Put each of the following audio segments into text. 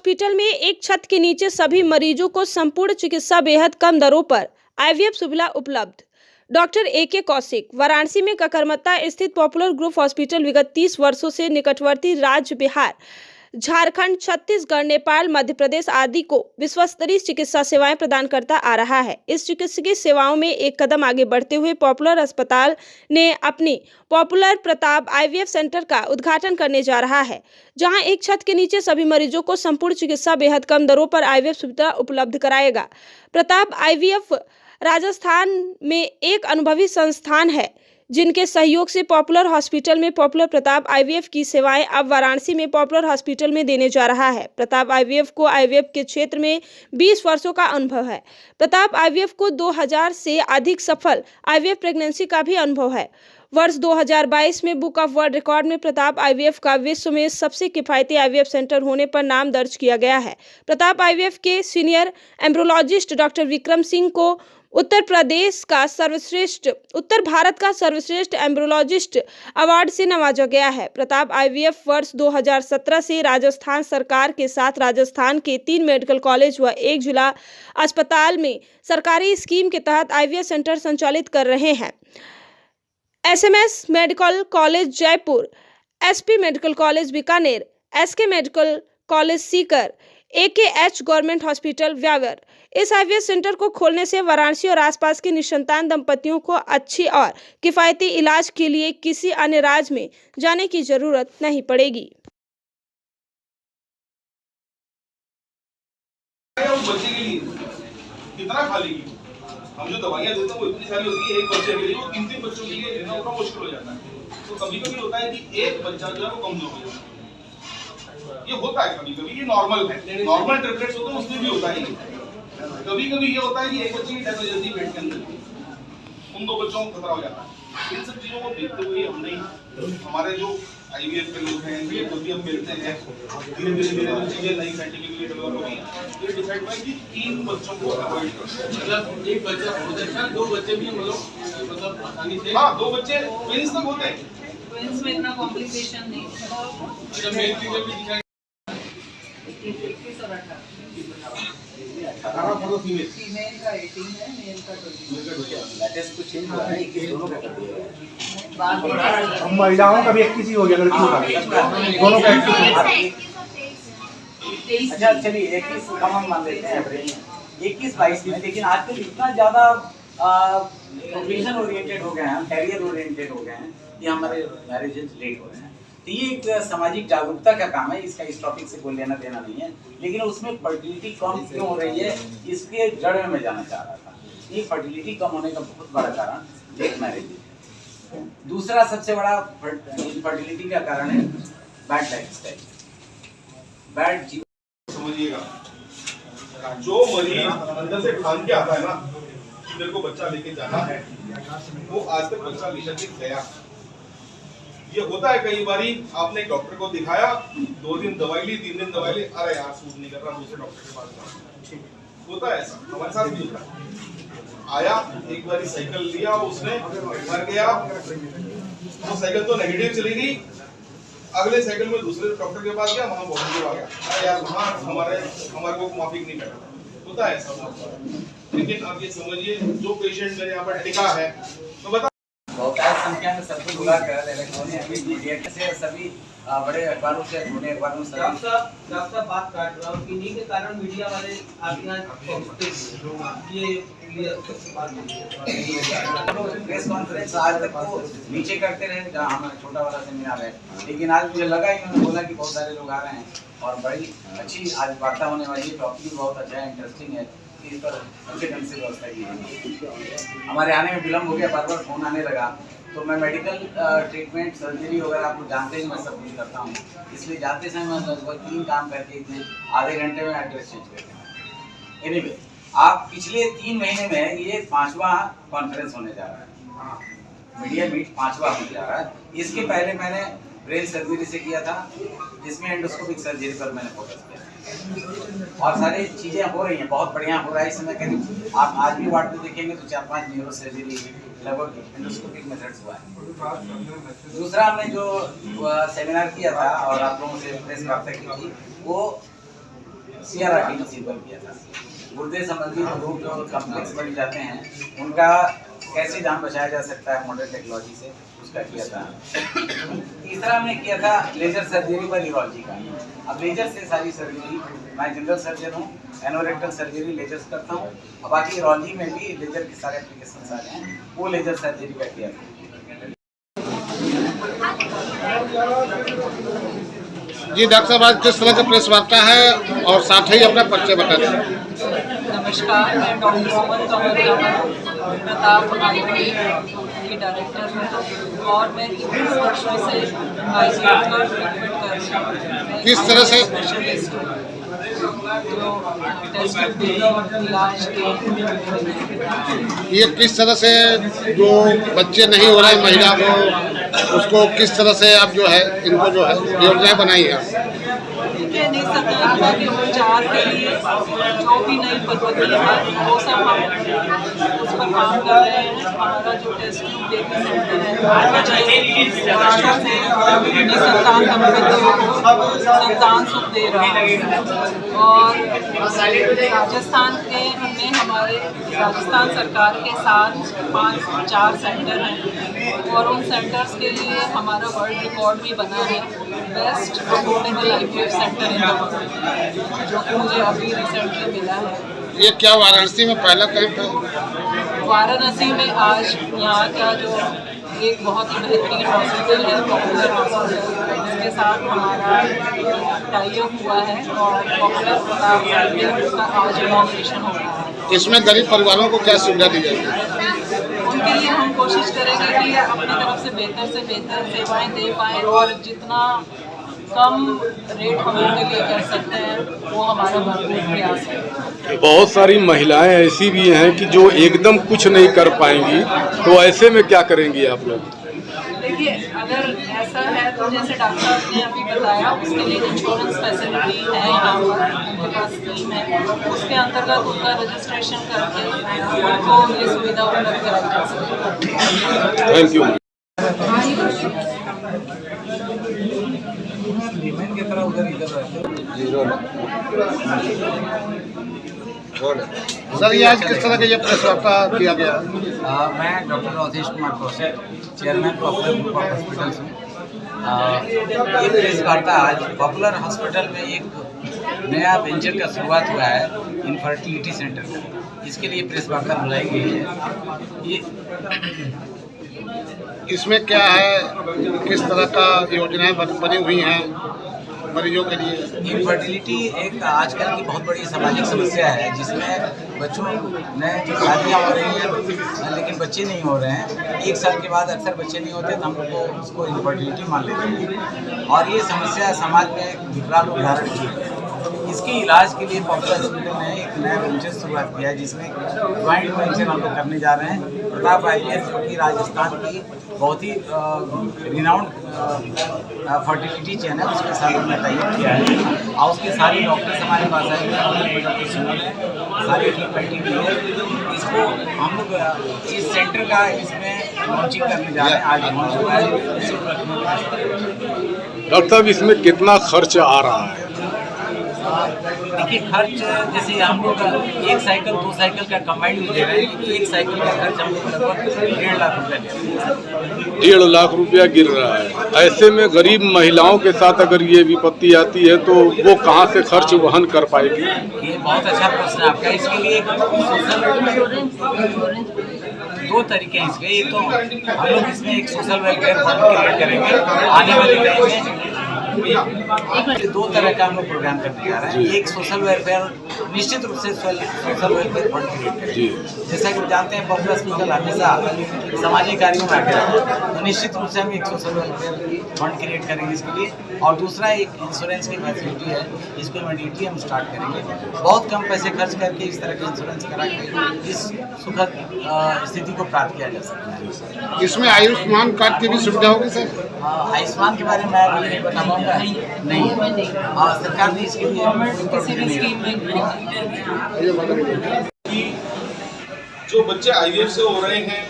Hospital में एक छत के नीचे सभी मरीजों को संपूर्ण चिकित्सा बेहद कम दरों पर आईवीएफ सुविधा उपलब्ध। Doctor AK Kaushik. वाराणसी में ककरमत्ता स्थित पॉपुलर ग्रुप हॉस्पिटल विगत 30 वर्षों से निकटवर्ती राज्य बिहार, झारखंड, छत्तीसगढ़, नेपाल, मध्य प्रदेश आदि को विश्वस्तरीय चिकित्सा सेवाएं प्रदान करता आ रहा है। इस चिकित्सकीय सेवाओं में एक कदम आगे बढ़ते हुए पॉपुलर अस्पताल ने अपनी पॉपुलर प्रताप IVF सेंटर का उद्घाटन करने जा रहा है, जहां एक छत के नीचे सभी मरीजों को संपूर्ण चिकित्सा बेहद कम दरों पर IVF सुविधा उपलब्ध कराएगा। प्रताप IVF राजस्थान में एक अनुभवी संस्थान है, जिनके सहयोग से पॉपुलर हॉस्पिटल में पॉपुलर प्रताप IVF की सेवाएं अब वाराणसी में पॉपुलर हॉस्पिटल में देने जा रहा है। प्रताप IVF को IVF के क्षेत्र में 20 वर्षों का अनुभव है। प्रताप IVF को 2000 से अधिक सफल IVF प्रेगनेंसी का भी अनुभव है। वर्ष 2022 में बुक ऑफ वर्ल्ड रिकॉर्ड में प्रताप IVF का विश्व में सबसे किफायती IVF सेंटर होने पर नाम दर्ज किया गया है। प्रताप IVF के सीनियर एम्ब्रोलॉजिस्ट डॉक्टर विक्रम सिंह को उत्तर भारत का सर्वश्रेष्ठ एम्ब्रोलॉजिस्ट अवार्ड से नवाजा गया है। प्रताप IVF वर्ष 2017 से राजस्थान सरकार के साथ राजस्थान के 3 मेडिकल कॉलेज व 1 जिला अस्पताल में सरकारी स्कीम के तहत IVF सेंटर संचालित कर रहे हैं। SMS medical college Jaipur, SP medical college Bikaner, SK medical college Sikar, AKH government hospital Beawar. इस IVF सेंटर को खोलने से वाराणसी और आसपास के निसंतान दंपतियों को अच्छी और किफायती इलाज के लिए किसी अन्य राज्य में जाने की जरूरत नहीं पड़ेगी। बच्चे के लिए कितना खा लेगी? हम जो दवाइयाँ देते हैं वो इतनी सारी होती है, एक बच्चे के लिए वो 3-3 बच्चों के लिए लेना थोड़ा मुश्किल हो जाता है। तो कभी-कभी होता है कि एक बच्चा जो है वो कमजोर हो जाता है। ये होता है कभी-कभी, ये नॉर्मल है। नॉर्मल ट्रिपलेट्स होते हैं उसमें भी होता है। कभी-कभी ये होता है कि एक बच्चे की डेथ हो जाती है पेट के अंदर, उन 2 बच्चों को खतरा हो जाता है। इन सब चीजों को देखते हुए हमने हमारे जो IVF के लोग हैं, ये जो भी हम मिलते हैं, धीरे-धीरे जो चीजें नई साइंटिफिकली डेवलप हो गई हैं, ये डिसाइड हुआ कि 3 बच्चों को अवॉइड करें। मतलब एक बच्चा बहुत अच्छा, 2 बच्चे भी मतलब आसानी से। हाँ, 2 बच्चे ट्विंस तक होते हैं। ट्विंस में इतना कॉम्प्लिकेशन नहीं। जब मेल फीमेल भी दिखाई 21 और 18 फीमेल का 18 है, मेल का 20। लेटेस्ट कुछ चेंज हुआ है, 21 दोनों का कर दिया है। हम महिलाओं का भी 21 ही हो गया, लड़कियों का दोनों का 21। अच्छा चलिए 21 कम हम मान लेते हैं, 21-22 में। लेकिन आजकल इतना ज्यादा प्रोफेशन ओरिएंटेड हो गए हैं, कैरियर ओरिएंटेड हो गए हैं कि हमारे मैरिजेस लेट हो रहे हैं। तो ये एक सामाजिक जागरूकता का काम है, इसका इस टॉपिक से कोई लेना देना नहीं है। लेकिन उसमें फर्टिलिटी कम क्यों हो रही है, इसके जड़ में मैं जाना चाह रहा था। ये फर्टिलिटी कम होने का बहुत बड़ा कारण लेट मैरिज है। दूसरा सबसे बड़ा फर्टिलिटी का कारण है बैड लाइफस्टाइल, बैड जीवन। समझिएगा, जो मरीज अंदर से ठान के आता है ना कि मेरे को बच्चा लेके जाना है, वो आज तक बच्चा लेकर के गया। ये होता है कई बारी, आपने डॉक्टर को दिखाया, 2 दिन दवाई ली, 3 दिन दवाई ली, अरे यार सूट नहीं कर रहा, दूसरे डॉक्टर के पास जाओ। होता है ऐसा, हमारे साथ भी होता है। आया, एक बारी साइकिल लिया उसने, घर गया, वो साइकिल तो नेगेटिव चली गई, अगले साइकिल में दूसरे डॉक्टर के पास गया, वहां पॉजिटिव आ गया। अरे यार वहां हमारे को माफिक नहीं बैठा। होता है ऐसा। लेकिन आप ये समझिए, जो पेशेंट मेरे यहाँ पर टिका है, तो बता बहुतायत संख्या में सबको बुलाकर इलेक्ट्रॉनिक से सभी बड़े अखबारों से छोटे अखबारों से साफ बात काट रहा हूँ कि इन्हीं के कारण मीडिया वाले आप यहाँ पहुँचते ये प्रेस कॉन्फ्रेंस आज तक तो नीचे करते रहे जहाँ हमारा छोटा वाला सेमिनार है। लेकिन आज मुझे लगा, इन्होंने बोला कि बहुत सारे लोग आ रहे हैं और बड़ी अच्छी आज वार्ता होने वाली है। टॉपिक भी बहुत अच्छा है, इंटरेस्टिंग है। इस पर अच्छे ढंग से व्यवस्था की है। हमारे आने में विलम्ब हो गया, बार बार फोन आने लगा, तो मैं मेडिकल ट्रीटमेंट सर्जरी वगैरह आप लोग जानते हैं, मैं सब कुछ करता हूँ। इसलिए जाते समय मैं लगभग 3 काम करके इतने आधे घंटे में एड्रेस चेंज करते हैं। एनीवे, आप पिछले 3 महीने में ये 5वां कॉन्फ्रेंस होने जा रहा है, मीडिया मीट 5वां होने जा रहा है। इसके पहले मैंने ब्रेन सर्जरी से किया था, जिसमें एंडोस्कोपिक सर्जरी पर मैंने फोकस किया और सारी चीज़ें हो रही हैं, बहुत बढ़िया हो रहा है इस समय। करीब आप आज भी वार्ड में देखेंगे तो 4-5 न्यूरो सर्जरी लगभग एंडोस्कोपिक मेथड्स हुआ है। दूसरा हमने जो सेमिनार किया था और आप लोगों से प्रेस वार्ता की थी, वो CRRT मशीन पर किया था। गुर्दे संबंधी रोग जो कम्प्लेक्स बन जाते हैं उनका कैसे जान बचाया जा सकता है मॉडर्न टेक्नोलॉजी से, उसका किया था। तीसरा हमने किया था लेजर सर्जरी पर यूरोलॉजी का। अब लेजर से सारी सर्जरी, मैं जनरल सर्जन हूँ, एनोरेक्टल सर्जरी लेजर करता हूँ, और बाकी यूरोलॉजी में भी लेजर के सारे एप्लीकेशन आ रहे हैं, वो लेजर सर्जरी का किया था। जी डॉक्टर साहब, आज किस तरह का प्रेस वार्ता है और साथ ही अपना परिचय बता दें। नमस्कार, मैं डॉक्टर सुमन कमल प्रताप आयुर्वेद की डायरेक्टर हूँ और मैं 21 वर्षों से आयुर्वेद का ट्रीटमेंट कर रही हूँ। किस तरह से? स्पेशलिस्ट हूँ जो टेस्ट के इलाज के। ये किस तरह से जो बच्चे नहीं हो रहे महिला को, उसको किस तरह से आप जो है इनको जो है योजनाएं बनाई है? कह नहीं सकते कि उपचार के लिए जो भी नई पद्धति है वो सब हम उस पर काम कर रहे हैं। हमारा जो टेस्ट ट्यूब बेबी सेंटर है वर्षों से निसंतान दंपतियों को संतान सुख दे रहा है। और राजस्थान में हमारे राजस्थान सरकार के साथ 4 सेंटर हैं और उन सेंटर्स के लिए हमारा वर्ल्ड रिकॉर्ड भी बना है, best affordable IVF centre in the world, जो कि मुझे अभी रिसेंटली मिला है। ये क्या वाराणसी में पहला कैंप है? वाराणसी में आज यहाँ का जो एक बहुत ही बेहतरीन हॉस्पिटल है, पॉपुलर हॉस्पिटल, इसके साथ हमारा टाई अप हुआ है और पॉपुलर प्रताप का आज इनॉग्रेशन हो रहा है। इसमें गरीब परिवारों को क्या सुविधा दी जाएगी? उनके लिए हम कोशिश करेंगे कि अपनी तरफ से बेहतर सेवाएं दे पाएँ और जितना कम रेट हम उनके लिए कर सकते हैं वो हमारा भरपूर प्रयास है। बहुत सारी महिलाएं ऐसी भी हैं कि जो एकदम कुछ नहीं कर पाएंगी, तो ऐसे में क्या करेंगे आप लोग? देखिए, अगर ऐसा है तो जैसे डॉक्टर साहब ने अभी बताया, उसके लिए इंश्योरेंस फैसिलिटी है यहाँ पर, उनके पास स्कीम है, उसके अंतर्गत उनका रजिस्ट्रेशन करके उनको ये सुविधा उपलब्ध कराई जा सकती है। Thank you. सर, ये आज किस तरह का ये प्रेस वार्ता किया गया? मैं doctor Awadhesh Kumar Kaushik, chairman popular group of hospitals हूँ। ये प्रेस वार्ता आज पॉपुलर हॉस्पिटल में एक नया वेंचर का शुरुआत हुआ है, इनफर्टिलिटी सेंटर का। इसके लिए प्रेस वार्ता बुलाई गई है। ये इसमें क्या है, किस तरह का योजनाएं बनी हुई हैं मरीजों के लिए? इनफर्टिलिटी एक आजकल की बहुत बड़ी सामाजिक समस्या है, जिसमें बच्चों में शादियाँ हो रही हैं लेकिन बच्चे नहीं हो रहे हैं। 1 साल के बाद अक्सर बच्चे नहीं होते, तो हम लोग को उसको इनफर्टिलिटी मान लेते हैं और ये समस्या समाज में एक विकराल रूप धारण की है। इसके इलाज के लिए पॉपुलर हॉस्पिटल ने एक नया वेंचर शुरुआत किया है, जिसमें ज्वाइंट वेंचर हम लोग करने जा रहे हैं। प्रताप आईवीएफ, जो कि राजस्थान की बहुत ही रिनाउंड फर्टिलिटी चैन है, उसके साथ हमने टाई किया है और उसके सारे डॉक्टर्स हमारे पास आएंगे, सारी टीम बैठी हुई है। इसको हम लोग इस सेंटर का इसमें लॉन्चिंग करने जा रहे हैं। आज लॉन्च हुआ है। डॉक्टर साहब, इसमें कितना खर्च आ रहा है? देखिए, खर्च जैसे हम लोग 1 साइकिल 2 साइकिल का कंबाइंड दे रहे हैं, क्योंकि 1 साइकिल का खर्च हम लोग लगभग 1.5 लाख रुपया ले रहे हैं। 1.5 लाख रुपया गिर रहा है। ऐसे में गरीब महिलाओं के साथ अगर ये विपत्ति आती है तो वो कहाँ से खर्च वहन कर पाएगी? ये बहुत अच्छा प्रश्न है आपका। इसके लिए दो तरीके हैं इसके। एक तो हम लोग इसमें एक सोशल वेलफेयर फंड क्रिएट करेंगे आने वाले टाइम में। 2 तरह का हम लोग प्रोग्राम करने जा रहे हैं। एक सोशल वेलफेयर, निश्चित रूप से सोशल वेलफेयर फंड क्रिएट करेंगे। जैसा कि जानते हैं, पॉपुलर हॉस्पिटल हमेशा सामाजिक कार्यों में आगे रहते हैं, तो निश्चित रूप से हम एक सोशल वेलफेयर फंड क्रिएट करेंगे इसके लिए। और दूसरा एक इंश्योरेंस की फैसिलिटी है, इसको इमीडिएटली हम स्टार्ट करेंगे। बहुत कम पैसे खर्च करके इस तरह का इंश्योरेंस करा के इस सुखद स्थिति को प्राप्त किया जा सकता है। इसमें आयुष्मान कार्ड की भी सुविधा होगी सर? आयुष्मान के बारे में मैं अभी नहीं बता पाऊँगा। नहीं, सरकार ने इसके लिए जो बच्चे आईवीएफ से हो रहे हैं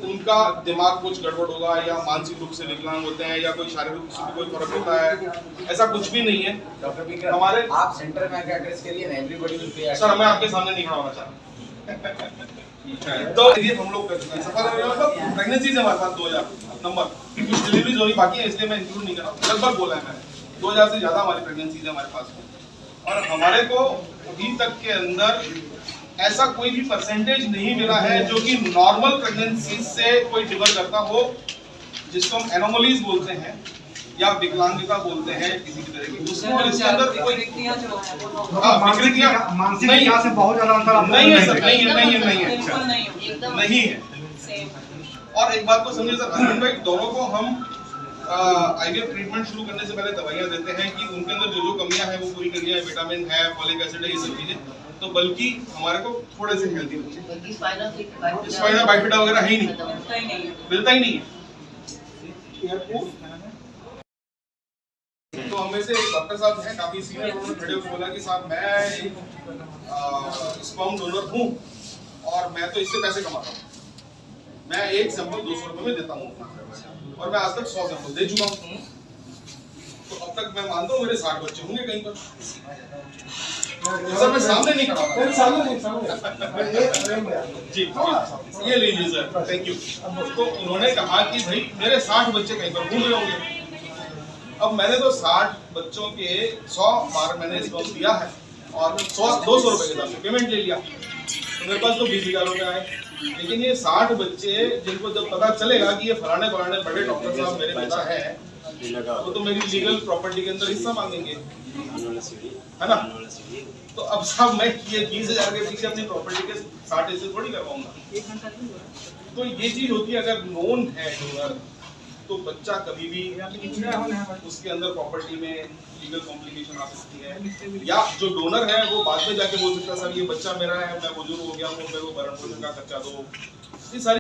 उनका दिमाग कुछ गड़बड़ होगा या मानसिक रूप से विकलांग होते हैं या कोई शारीरिक रूप से कोई फर्क होता है, ऐसा कुछ भी नहीं है। डॉक्टर विक्रम, हमारे आप सेंटर में आके एड्रेस करिए ना, एवरीबॉडी विल पे। सर मैं आपके सामने नहीं खड़ा होना चाहता। तो ये हम लोग प्रेगनेंसी से हमारे पास 2000 नंबर, कुछ डिलीवरीज होनी बाकी है इसलिए मैं इंक्लूड नहीं कर रहा हूँ, लगभग बोला है मैंने 2000 से ज्यादा हमारी प्रेगनेंसी है हमारे पास में। और हमारे को अभी तक के अंदर ऐसा कोई भी परसेंटेज नहीं मिला है जो कि नॉर्मल प्रेगनेंसी से कोई डिफर करता हो, जिसको हम एनोमलीज बोलते हैं या विकलांगता बोलते हैं किसी भी तरह की, उसको इसके अंदर कोई विकृतियां जो है वो विकृतियां मानसिक विकास से बहुत ज्यादा अंतर नहीं है सर, नहीं है बिल्कुल नहीं होगी, नहीं है। सेम। और एक बात को समझिए सर, हस्बैंड वाइफ दोनों को हम आईवीएफ ट्रीटमेंट शुरू करने से पहले दवाइयां देते हैं कि उनके अंदर जो जो कमियां हैं वो पूरी करनी है, विटामिन है, फॉलिक एसिड है, ये सब चीजें, तो बल्कि हमारे को थोड़े से हेल्दी बच्चे, स्पाइनल बाइफिडा वगैरह है ही नहीं, मिलता ही नहीं है। मिलता ही नहीं है। तो हमें से एक डॉक्टर साहब हैं काफी सीनियर, उन्होंने खड़े होकर बोला कि साहब मैं एक स्पर्म डोनर हूँ और मैं तो इससे पैसे कमाता हूँ, मैं एक सैंपल 200 रुपए में देता हूँ और मैं आज तक 100 सैंपल दे चुका हूँ। तो अब तक मैं मानता हूँ मेरे 60 बच्चे होंगे कहीं पर। सर मैं सामने नहीं खड़ा जी, ये लीजिए सर, थैंक यू। तो उन्होंने कहा कि भाई मेरे 60 बच्चे कहीं पर घूम रहे होंगे। अब मैंने तो 60 बच्चों के 100 बार मैंने स्पर्म दिया है और 200 रुपए के हिसाब से पेमेंट ले लिया, तो मेरे पास तो 20,000 रुपए आए। लेकिन ये 60 बच्चे जिनको जब पता चलेगा कि ये फलाने फलाने बड़े डॉक्टर साहब मेरे पिता हैं, वो तो मेरी लीगल प्रॉपर्टी के अंदर हिस्सा मांगेंगे, है ना। तो अब साहब मैं ये 20,000 के पीछे अपनी प्रॉपर्टी के 60 हिस्से थोड़ी करवाऊंगा। तो ये चीज होती है, अगर नोन है डोनर तो बच्चा कभी भी उसके अंदर प्रॉपर्टी में लीगल कॉम्प्लिकेशन आ सकती है, या जो डोनर है वो बाद में जाके बोल सकता है सर ये बच्चा मेरा है, मैं बुजुर्ग हो गया हूँ, मेरे को भरण पोषण का खर्चा दो, ये सारी